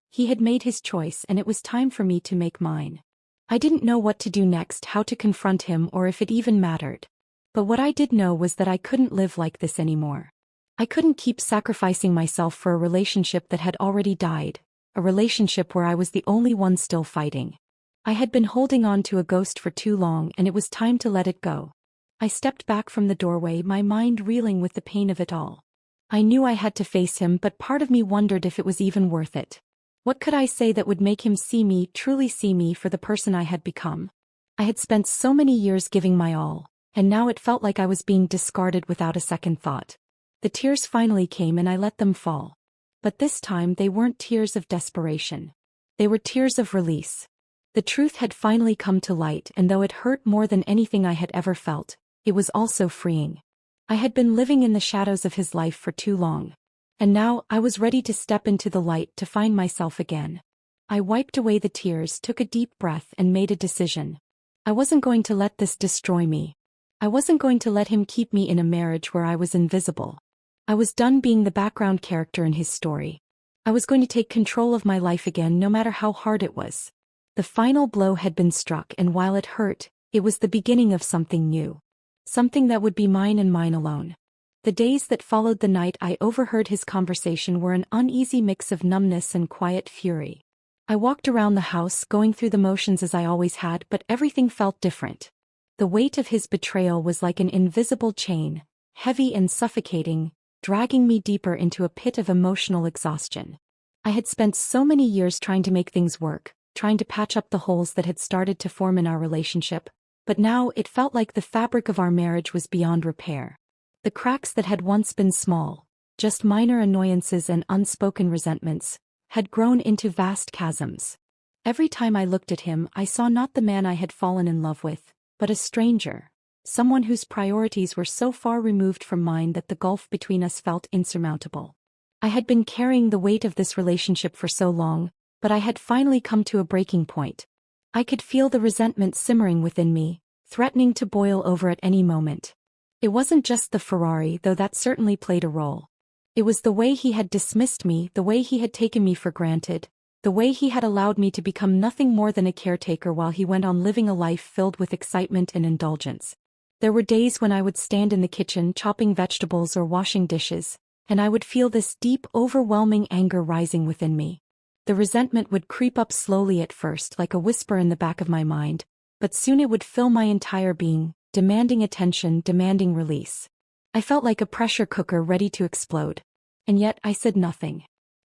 He had made his choice and it was time for me to make mine. I didn't know what to do next, how to confront him, or if it even mattered. But what I did know was that I couldn't live like this anymore. I couldn't keep sacrificing myself for a relationship that had already died, a relationship where I was the only one still fighting. I had been holding on to a ghost for too long, and it was time to let it go. I stepped back from the doorway, my mind reeling with the pain of it all. I knew I had to face him, but part of me wondered if it was even worth it. What could I say that would make him see me, truly see me, for the person I had become? I had spent so many years giving my all, and now it felt like I was being discarded without a second thought. The tears finally came and I let them fall. But this time they weren't tears of desperation. They were tears of release. The truth had finally come to light, and though it hurt more than anything I had ever felt, it was also freeing. I had been living in the shadows of his life for too long. And now I was ready to step into the light to find myself again. I wiped away the tears, took a deep breath, and made a decision. I wasn't going to let this destroy me. I wasn't going to let him keep me in a marriage where I was invisible. I was done being the background character in his story. I was going to take control of my life again, no matter how hard it was. The final blow had been struck, and while it hurt, it was the beginning of something new. Something that would be mine and mine alone. The days that followed the night I overheard his conversation were an uneasy mix of numbness and quiet fury. I walked around the house, going through the motions as I always had, but everything felt different. The weight of his betrayal was like an invisible chain, heavy and suffocating, dragging me deeper into a pit of emotional exhaustion. I had spent so many years trying to make things work, trying to patch up the holes that had started to form in our relationship, but now it felt like the fabric of our marriage was beyond repair. The cracks that had once been small, just minor annoyances and unspoken resentments, had grown into vast chasms. Every time I looked at him, I saw not the man I had fallen in love with, but a stranger. Someone whose priorities were so far removed from mine that the gulf between us felt insurmountable. I had been carrying the weight of this relationship for so long, but I had finally come to a breaking point. I could feel the resentment simmering within me, threatening to boil over at any moment. It wasn't just the Ferrari, though that certainly played a role. It was the way he had dismissed me, the way he had taken me for granted, the way he had allowed me to become nothing more than a caretaker while he went on living a life filled with excitement and indulgence. There were days when I would stand in the kitchen chopping vegetables or washing dishes, and I would feel this deep, overwhelming anger rising within me. The resentment would creep up slowly at first, like a whisper in the back of my mind, but soon it would fill my entire being, demanding attention, demanding release. I felt like a pressure cooker ready to explode. And yet I said nothing.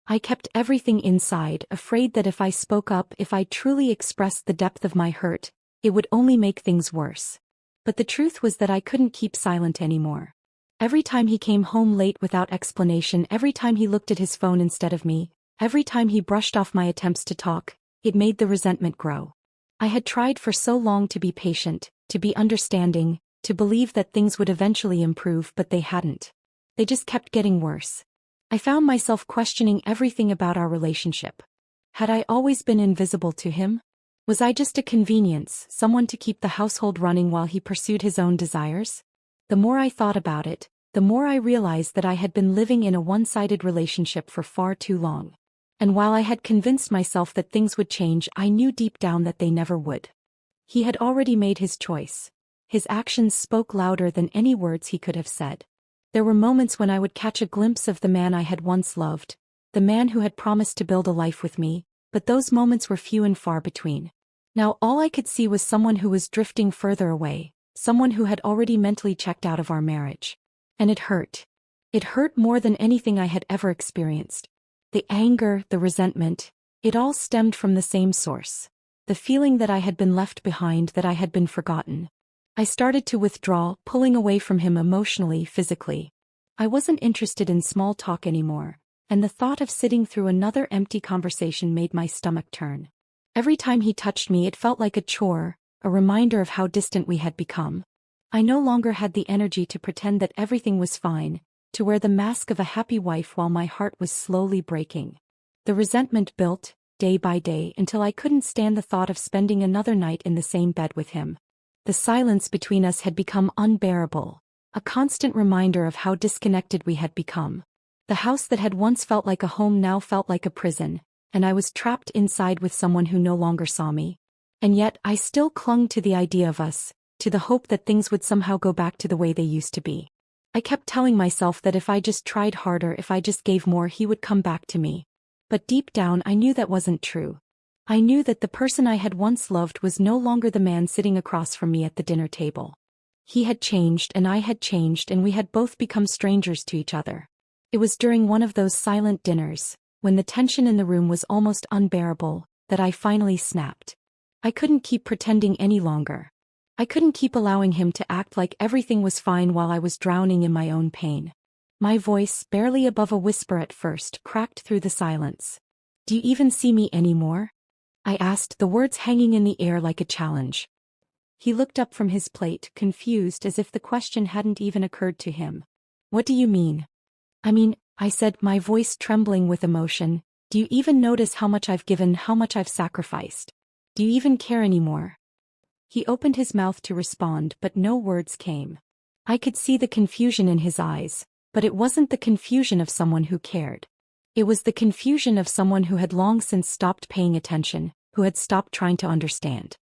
I kept everything inside, afraid that if I spoke up, if I truly expressed the depth of my hurt, it would only make things worse. But the truth was that I couldn't keep silent anymore. Every time he came home late without explanation, every time he looked at his phone instead of me, every time he brushed off my attempts to talk, it made the resentment grow. I had tried for so long to be patient, to be understanding, to believe that things would eventually improve, but they hadn't. They just kept getting worse. I found myself questioning everything about our relationship. Had I always been invisible to him? Was I just a convenience, someone to keep the household running while he pursued his own desires? The more I thought about it, the more I realized that I had been living in a one-sided relationship for far too long. And while I had convinced myself that things would change, I knew deep down that they never would. He had already made his choice. His actions spoke louder than any words he could have said. There were moments when I would catch a glimpse of the man I had once loved, the man who had promised to build a life with me, but those moments were few and far between. Now all I could see was someone who was drifting further away, someone who had already mentally checked out of our marriage. And it hurt. It hurt more than anything I had ever experienced. The anger, the resentment, it all stemmed from the same source. The feeling that I had been left behind, that I had been forgotten. I started to withdraw, pulling away from him emotionally, physically. I wasn't interested in small talk anymore, and the thought of sitting through another empty conversation made my stomach turn. Every time he touched me, it felt like a chore, a reminder of how distant we had become. I no longer had the energy to pretend that everything was fine, to wear the mask of a happy wife while my heart was slowly breaking. The resentment built, day by day, until I couldn't stand the thought of spending another night in the same bed with him. The silence between us had become unbearable, a constant reminder of how disconnected we had become. The house that had once felt like a home now felt like a prison, and I was trapped inside with someone who no longer saw me. And yet I still clung to the idea of us, to the hope that things would somehow go back to the way they used to be. I kept telling myself that if I just tried harder, if I just gave more, he would come back to me. But deep down I knew that wasn't true. I knew that the person I had once loved was no longer the man sitting across from me at the dinner table. He had changed and I had changed, and we had both become strangers to each other. It was during one of those silent dinners, when the tension in the room was almost unbearable, that I finally snapped. I couldn't keep pretending any longer. I couldn't keep allowing him to act like everything was fine while I was drowning in my own pain. My voice, barely above a whisper at first, cracked through the silence. "Do you even see me anymore?" I asked, the words hanging in the air like a challenge. He looked up from his plate, confused, as if the question hadn't even occurred to him. "What do you mean?" I said, my voice trembling with emotion. "Do you even notice how much I've given, how much I've sacrificed? Do you even care anymore?" He opened his mouth to respond, but no words came. I could see the confusion in his eyes, but it wasn't the confusion of someone who cared. It was the confusion of someone who had long since stopped paying attention, who had stopped trying to understand.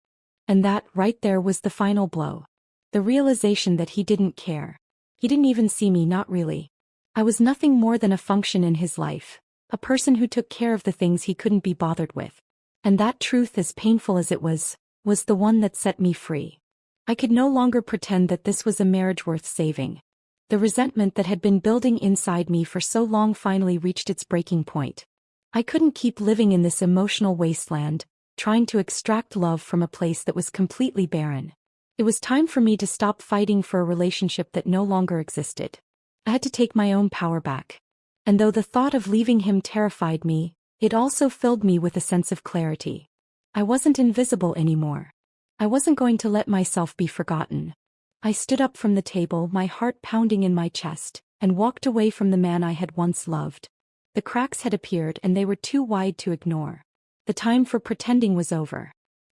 And that, right there, was the final blow. The realization that he didn't care. He didn't even see me, not really. I was nothing more than a function in his life, a person who took care of the things he couldn't be bothered with. And that truth, as painful as it was the one that set me free. I could no longer pretend that this was a marriage worth saving. The resentment that had been building inside me for so long finally reached its breaking point. I couldn't keep living in this emotional wasteland, trying to extract love from a place that was completely barren. It was time for me to stop fighting for a relationship that no longer existed. I had to take my own power back. And though the thought of leaving him terrified me, it also filled me with a sense of clarity. I wasn't invisible anymore. I wasn't going to let myself be forgotten. I stood up from the table, my heart pounding in my chest, and walked away from the man I had once loved. The cracks had appeared and they were too wide to ignore. The time for pretending was over.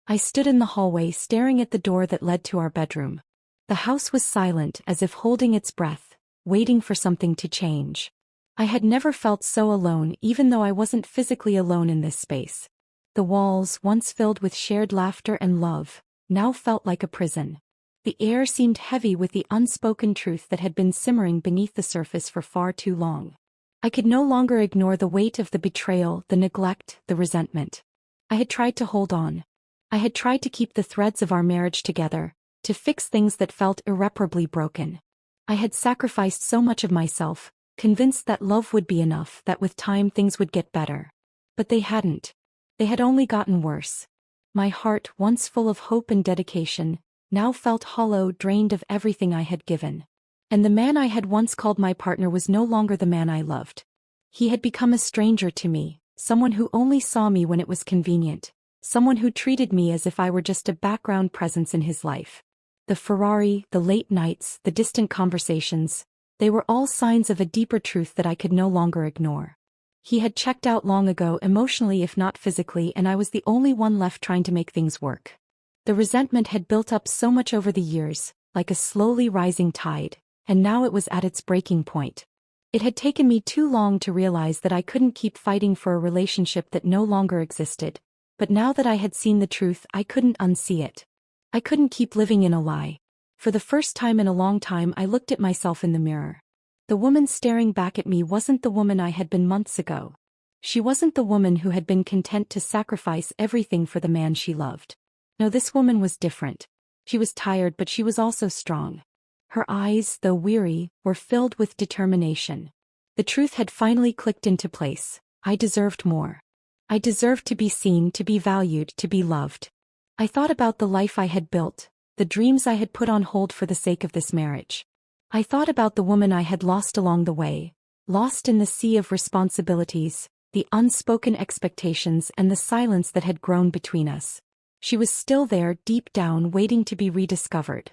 I stood in the hallway, staring at the door that led to our bedroom. The house was silent, as if holding its breath, waiting for something to change. I had never felt so alone, even though I wasn't physically alone in this space. The walls, once filled with shared laughter and love, now felt like a prison. The air seemed heavy with the unspoken truth that had been simmering beneath the surface for far too long. I could no longer ignore the weight of the betrayal, the neglect, the resentment. I had tried to hold on. I had tried to keep the threads of our marriage together, to fix things that felt irreparably broken. I had sacrificed so much of myself, convinced that love would be enough, that with time things would get better. But they hadn't. They had only gotten worse. My heart, once full of hope and dedication, now felt hollow, drained of everything I had given. And the man I had once called my partner was no longer the man I loved. He had become a stranger to me, someone who only saw me when it was convenient, someone who treated me as if I were just a background presence in his life. The Ferrari, the late nights, the distant conversations, they were all signs of a deeper truth that I could no longer ignore. He had checked out long ago, emotionally if not physically, and I was the only one left trying to make things work. The resentment had built up so much over the years, like a slowly rising tide, and now it was at its breaking point. It had taken me too long to realize that I couldn't keep fighting for a relationship that no longer existed, but now that I had seen the truth, I couldn't unsee it. I couldn't keep living in a lie. For the first time in a long time, I looked at myself in the mirror. The woman staring back at me wasn't the woman I had been months ago. She wasn't the woman who had been content to sacrifice everything for the man she loved. No, this woman was different. She was tired, but she was also strong. Her eyes, though weary, were filled with determination. The truth had finally clicked into place. I deserved more. I deserved to be seen, to be valued, to be loved. I thought about the life I had built, the dreams I had put on hold for the sake of this marriage. I thought about the woman I had lost along the way, lost in the sea of responsibilities, the unspoken expectations and the silence that had grown between us. She was still there, deep down, waiting to be rediscovered.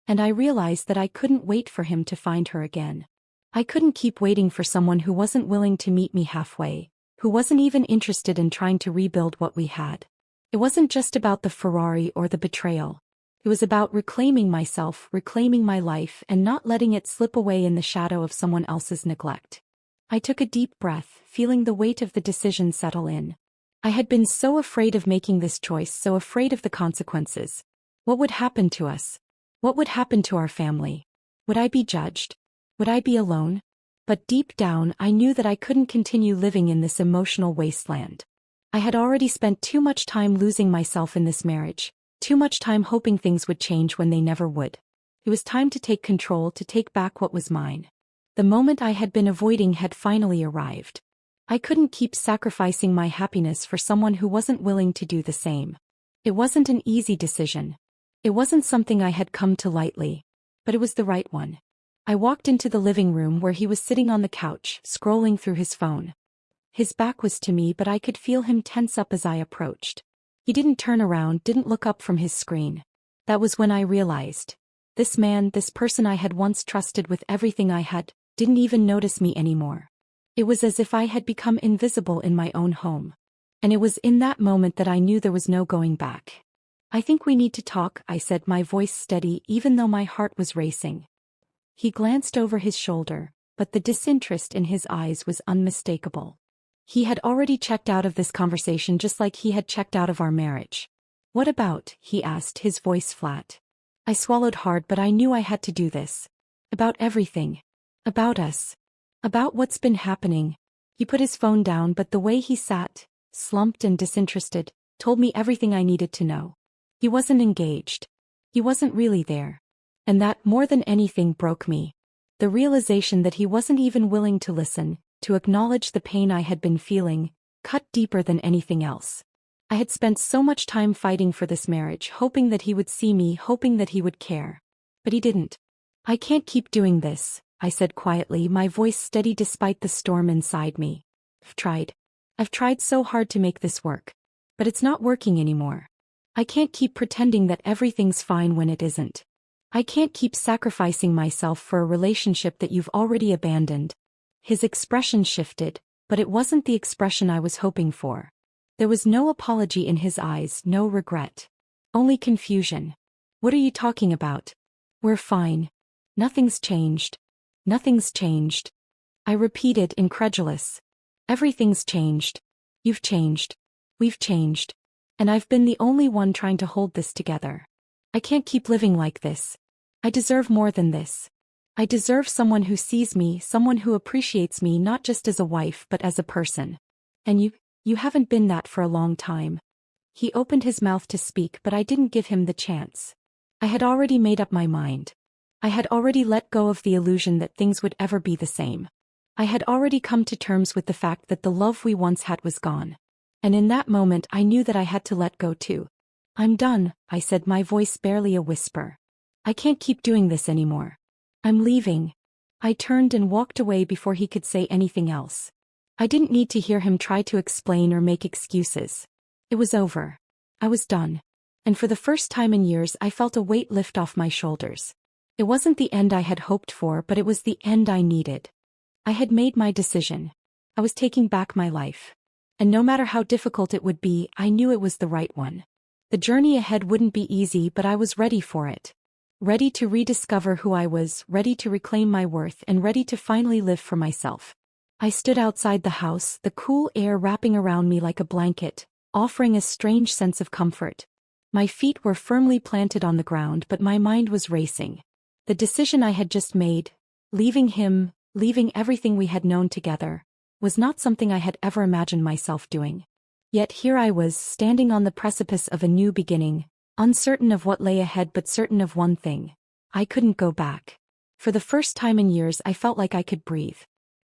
And I realized that I couldn't wait for him to find her again. I couldn't keep waiting for someone who wasn't willing to meet me halfway, who wasn't even interested in trying to rebuild what we had. It wasn't just about the Ferrari or the betrayal. It was about reclaiming myself, reclaiming my life, and not letting it slip away in the shadow of someone else's neglect. I took a deep breath, feeling the weight of the decision settle in. I had been so afraid of making this choice, so afraid of the consequences. What would happen to us? What would happen to our family? Would I be judged? Would I be alone? But deep down, I knew that I couldn't continue living in this emotional wasteland. I had already spent too much time losing myself in this marriage, too much time hoping things would change when they never would. It was time to take control, to take back what was mine. The moment I had been avoiding had finally arrived. I couldn't keep sacrificing my happiness for someone who wasn't willing to do the same. It wasn't an easy decision. It wasn't something I had come to lightly, but it was the right one. I walked into the living room where he was sitting on the couch, scrolling through his phone. His back was to me, but I could feel him tense up as I approached. He didn't turn around, didn't look up from his screen. That was when I realized. This man, this person I had once trusted with everything I had, didn't even notice me anymore. It was as if I had become invisible in my own home. And it was in that moment that I knew there was no going back. "I think we need to talk," I said, my voice steady even though my heart was racing. He glanced over his shoulder, but the disinterest in his eyes was unmistakable. He had already checked out of this conversation just like he had checked out of our marriage. "What about?" he asked, his voice flat. I swallowed hard, but I knew I had to do this. "About everything. About us. About what's been happening." He put his phone down, but the way he sat, slumped and disinterested, told me everything I needed to know. He wasn't engaged. He wasn't really there. And that, more than anything, broke me. The realization that he wasn't even willing to listen, to acknowledge the pain I had been feeling, cut deeper than anything else. I had spent so much time fighting for this marriage, hoping that he would see me, hoping that he would care. But he didn't. "I can't keep doing this," I said quietly, my voice steady despite the storm inside me. I've tried so hard to make this work. But it's not working anymore. I can't keep pretending that everything's fine when it isn't. I can't keep sacrificing myself for a relationship that you've already abandoned." His expression shifted, but it wasn't the expression I was hoping for. There was no apology in his eyes, no regret. Only confusion. "What are you talking about?" "We're fine. Nothing's changed. Nothing's changed." I repeated, incredulous. "Everything's changed. You've changed. We've changed. And I've been the only one trying to hold this together. I can't keep living like this. I deserve more than this. I deserve someone who sees me, someone who appreciates me not just as a wife but as a person. And you haven't been that for a long time." He opened his mouth to speak, but I didn't give him the chance. I had already made up my mind. I had already let go of the illusion that things would ever be the same. I had already come to terms with the fact that the love we once had was gone. And in that moment I knew that I had to let go too. "I'm done," I said, my voice barely a whisper. "I can't keep doing this anymore. I'm leaving." I turned and walked away before he could say anything else. I didn't need to hear him try to explain or make excuses. It was over. I was done. And for the first time in years I felt a weight lift off my shoulders. It wasn't the end I had hoped for, but it was the end I needed. I had made my decision. I was taking back my life. And no matter how difficult it would be, I knew it was the right one. The journey ahead wouldn't be easy, but I was ready for it. Ready to rediscover who I was, ready to reclaim my worth, and ready to finally live for myself. I stood outside the house, the cool air wrapping around me like a blanket, offering a strange sense of comfort. My feet were firmly planted on the ground, but my mind was racing. The decision I had just made, leaving him, leaving everything we had known together, was not something I had ever imagined myself doing. Yet here I was, standing on the precipice of a new beginning, uncertain of what lay ahead but certain of one thing. I couldn't go back. For the first time in years I felt like I could breathe.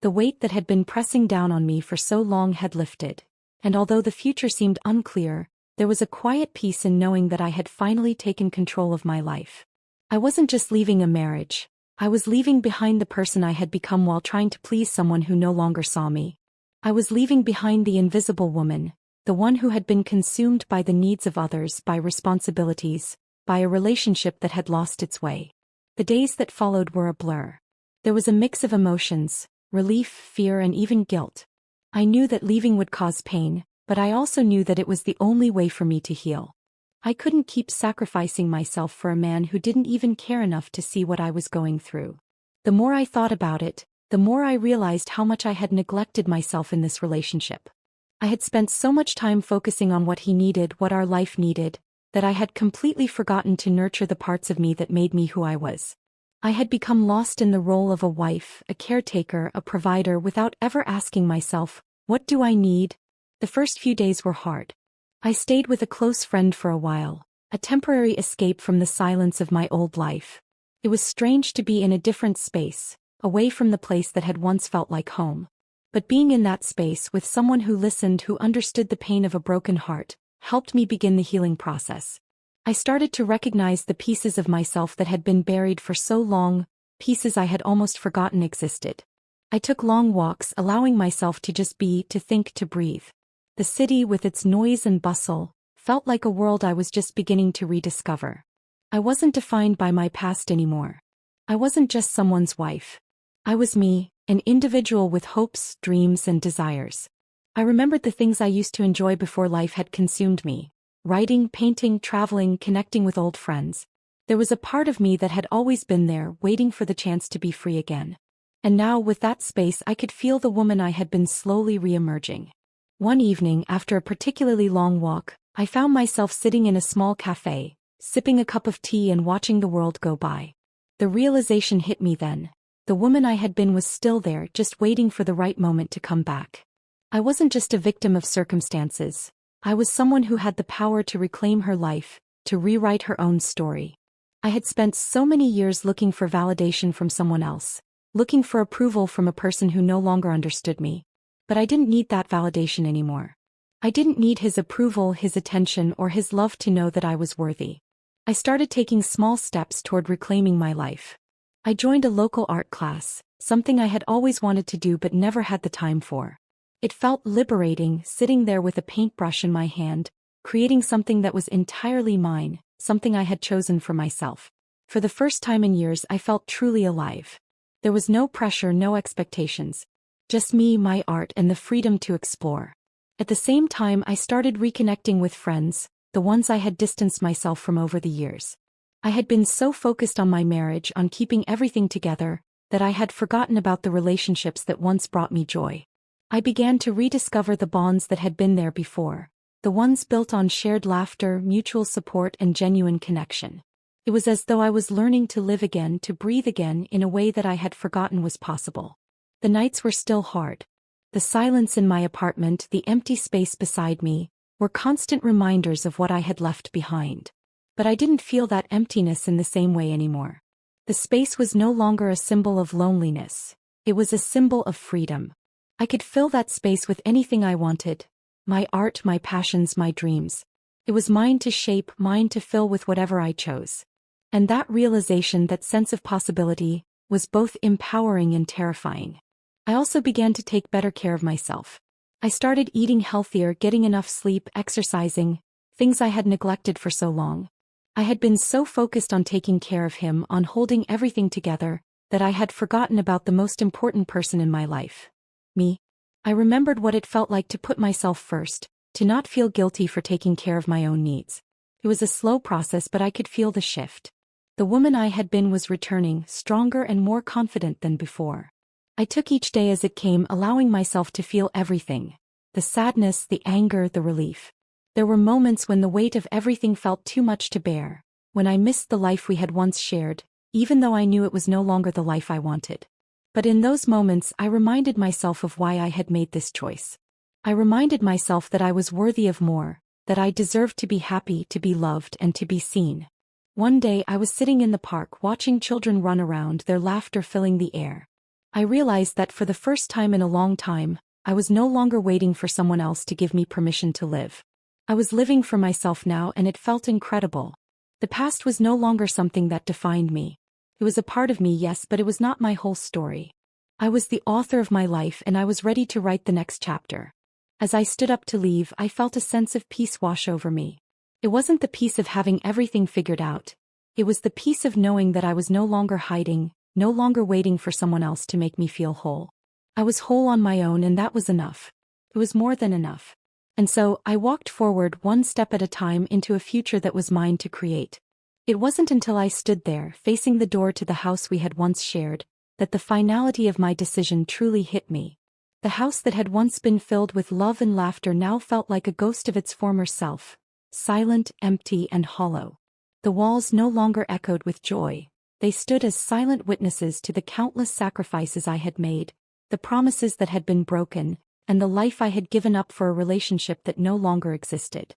The weight that had been pressing down on me for so long had lifted. And although the future seemed unclear, there was a quiet peace in knowing that I had finally taken control of my life. I wasn't just leaving a marriage. I was leaving behind the person I had become while trying to please someone who no longer saw me. I was leaving behind the invisible woman, the one who had been consumed by the needs of others, by responsibilities, by a relationship that had lost its way. The days that followed were a blur. There was a mix of emotions, relief, fear, and even guilt. I knew that leaving would cause pain, but I also knew that it was the only way for me to heal. I couldn't keep sacrificing myself for a man who didn't even care enough to see what I was going through. The more I thought about it, the more I realized how much I had neglected myself in this relationship. I had spent so much time focusing on what he needed, what our life needed, that I had completely forgotten to nurture the parts of me that made me who I was. I had become lost in the role of a wife, a caretaker, a provider without ever asking myself, what do I need? The first few days were hard. I stayed with a close friend for a while, a temporary escape from the silence of my old life. It was strange to be in a different space, away from the place that had once felt like home. But being in that space with someone who listened, who understood the pain of a broken heart, helped me begin the healing process. I started to recognize the pieces of myself that had been buried for so long, pieces I had almost forgotten existed. I took long walks, allowing myself to just be, to think, to breathe. The city, with its noise and bustle, felt like a world I was just beginning to rediscover. I wasn't defined by my past anymore. I wasn't just someone's wife. I was me, an individual with hopes, dreams, and desires. I remembered the things I used to enjoy before life had consumed me: writing, painting, traveling, connecting with old friends. There was a part of me that had always been there, waiting for the chance to be free again. And now, with that space, I could feel the woman I had been slowly re-emerging. One evening, after a particularly long walk, I found myself sitting in a small cafe, sipping a cup of tea and watching the world go by. The realization hit me then. The woman I had been was still there, just waiting for the right moment to come back. I wasn't just a victim of circumstances. I was someone who had the power to reclaim her life, to rewrite her own story. I had spent so many years looking for validation from someone else, looking for approval from a person who no longer understood me. But I didn't need that validation anymore. I didn't need his approval, his attention, or his love to know that I was worthy. I started taking small steps toward reclaiming my life. I joined a local art class, something I had always wanted to do but never had the time for. It felt liberating, sitting there with a paintbrush in my hand, creating something that was entirely mine, something I had chosen for myself. For the first time in years, I felt truly alive. There was no pressure, no expectations. Just me, my art, and the freedom to explore. At the same time, I started reconnecting with friends, the ones I had distanced myself from over the years. I had been so focused on my marriage, on keeping everything together, that I had forgotten about the relationships that once brought me joy. I began to rediscover the bonds that had been there before, the ones built on shared laughter, mutual support, and genuine connection. It was as though I was learning to live again, to breathe again in a way that I had forgotten was possible. The nights were still hard. The silence in my apartment, the empty space beside me, were constant reminders of what I had left behind. But I didn't feel that emptiness in the same way anymore. The space was no longer a symbol of loneliness. It was a symbol of freedom. I could fill that space with anything I wanted. My art, my passions, my dreams. It was mine to shape, mine to fill with whatever I chose. And that realization, that sense of possibility, was both empowering and terrifying. I also began to take better care of myself. I started eating healthier, getting enough sleep, exercising, things I had neglected for so long. I had been so focused on taking care of him, on holding everything together, that I had forgotten about the most important person in my life. Me. I remembered what it felt like to put myself first, to not feel guilty for taking care of my own needs. It was a slow process, but I could feel the shift. The woman I had been was returning, stronger and more confident than before. I took each day as it came, allowing myself to feel everything. The sadness, the anger, the relief. There were moments when the weight of everything felt too much to bear, when I missed the life we had once shared, even though I knew it was no longer the life I wanted. But in those moments, I reminded myself of why I had made this choice. I reminded myself that I was worthy of more, that I deserved to be happy, to be loved, and to be seen. One day I was sitting in the park watching children run around, their laughter filling the air. I realized that for the first time in a long time, I was no longer waiting for someone else to give me permission to live. I was living for myself now, and it felt incredible. The past was no longer something that defined me. It was a part of me, yes, but it was not my whole story. I was the author of my life, and I was ready to write the next chapter. As I stood up to leave, I felt a sense of peace wash over me. It wasn't the peace of having everything figured out. It was the peace of knowing that I was no longer hiding, no longer waiting for someone else to make me feel whole. I was whole on my own, and that was enough. It was more than enough. And so, I walked forward one step at a time into a future that was mine to create. It wasn't until I stood there, facing the door to the house we had once shared, that the finality of my decision truly hit me. The house that had once been filled with love and laughter now felt like a ghost of its former self, silent, empty, and hollow. The walls no longer echoed with joy. they stood as silent witnesses to the countless sacrifices I had made, the promises that had been broken, and the life I had given up for a relationship that no longer existed.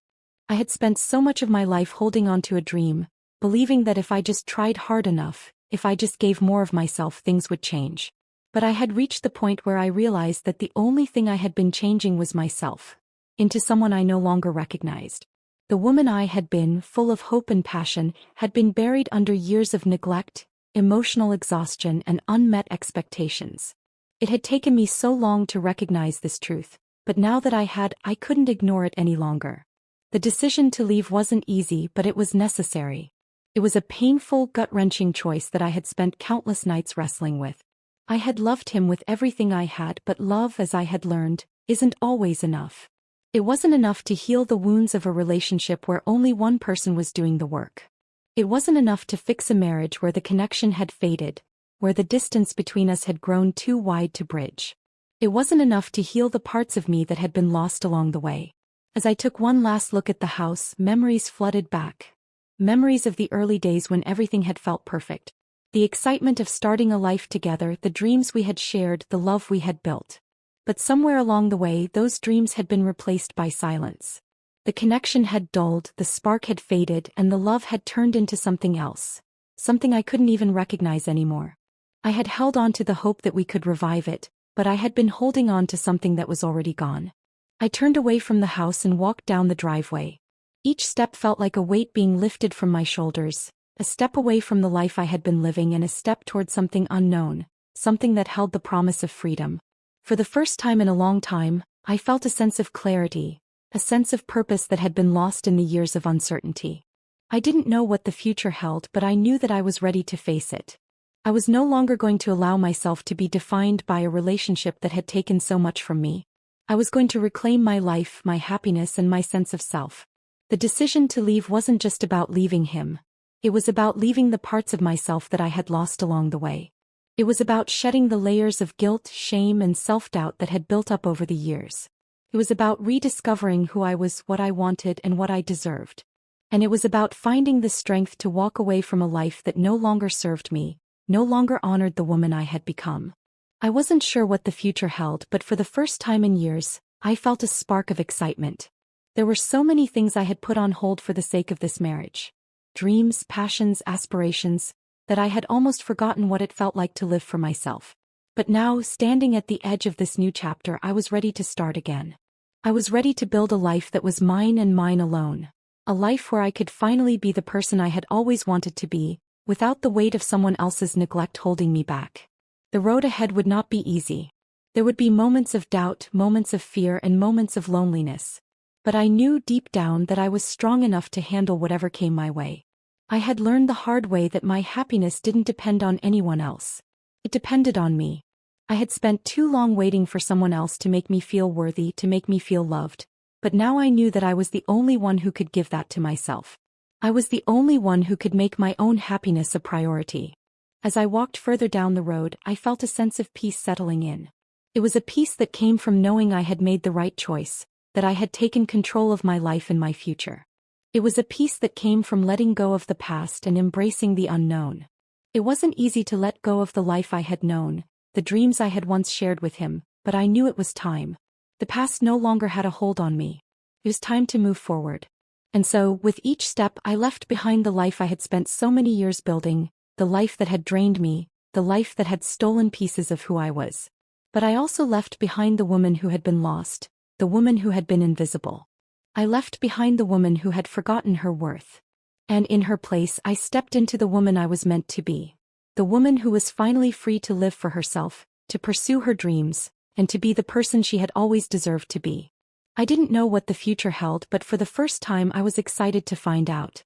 I had spent so much of my life holding on to a dream, believing that if I just tried hard enough, if I just gave more of myself, things would change. But I had reached the point where I realized that the only thing I had been changing was myself, into someone I no longer recognized. The woman I had been, full of hope and passion, had been buried under years of neglect, emotional exhaustion, and unmet expectations. It had taken me so long to recognize this truth, but now that I couldn't ignore it any longer. The decision to leave wasn't easy, but it was necessary. It was a painful, gut-wrenching choice that I had spent countless nights wrestling with. I had loved him with everything I had, but love, as I had learned, isn't always enough. It wasn't enough to heal the wounds of a relationship where only one person was doing the work. It wasn't enough to fix a marriage where the connection had faded, where the distance between us had grown too wide to bridge. It wasn't enough to heal the parts of me that had been lost along the way. As I took one last look at the house, memories flooded back. Memories of the early days when everything had felt perfect. The excitement of starting a life together, the dreams we had shared, the love we had built. But somewhere along the way, those dreams had been replaced by silence. The connection had dulled, the spark had faded, and the love had turned into something else. Something I couldn't even recognize anymore. I had held on to the hope that we could revive it, but I had been holding on to something that was already gone. I turned away from the house and walked down the driveway. Each step felt like a weight being lifted from my shoulders, a step away from the life I had been living and a step toward something unknown, something that held the promise of freedom. For the first time in a long time, I felt a sense of clarity, a sense of purpose that had been lost in the years of uncertainty. I didn't know what the future held, but I knew that I was ready to face it. I was no longer going to allow myself to be defined by a relationship that had taken so much from me. I was going to reclaim my life, my happiness, and my sense of self. The decision to leave wasn't just about leaving him. It was about leaving the parts of myself that I had lost along the way. It was about shedding the layers of guilt, shame, and self-doubt that had built up over the years. It was about rediscovering who I was, what I wanted, and what I deserved. And it was about finding the strength to walk away from a life that no longer served me, no longer honored the woman I had become. I wasn't sure what the future held, but for the first time in years, I felt a spark of excitement. There were so many things I had put on hold for the sake of this marriage. Dreams, passions, aspirations, that I had almost forgotten what it felt like to live for myself. But now, standing at the edge of this new chapter, I was ready to start again. I was ready to build a life that was mine and mine alone. A life where I could finally be the person I had always wanted to be, without the weight of someone else's neglect holding me back. The road ahead would not be easy. There would be moments of doubt, moments of fear, and moments of loneliness. But I knew deep down that I was strong enough to handle whatever came my way. I had learned the hard way that my happiness didn't depend on anyone else. It depended on me. I had spent too long waiting for someone else to make me feel worthy, to make me feel loved. But now I knew that I was the only one who could give that to myself. I was the only one who could make my own happiness a priority. As I walked further down the road, I felt a sense of peace settling in. It was a peace that came from knowing I had made the right choice, that I had taken control of my life and my future. It was a peace that came from letting go of the past and embracing the unknown. It wasn't easy to let go of the life I had known, the dreams I had once shared with him, but I knew it was time. The past no longer had a hold on me. It was time to move forward. And so, with each step, I left behind the life I had spent so many years building, the life that had drained me, the life that had stolen pieces of who I was. But I also left behind the woman who had been lost, the woman who had been invisible. I left behind the woman who had forgotten her worth. And in her place, I stepped into the woman I was meant to be. The woman who was finally free to live for herself, to pursue her dreams, and to be the person she had always deserved to be. I didn't know what the future held, but for the first time I was excited to find out.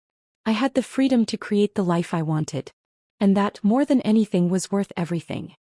I had the freedom to create the life I wanted. And that, more than anything, was worth everything.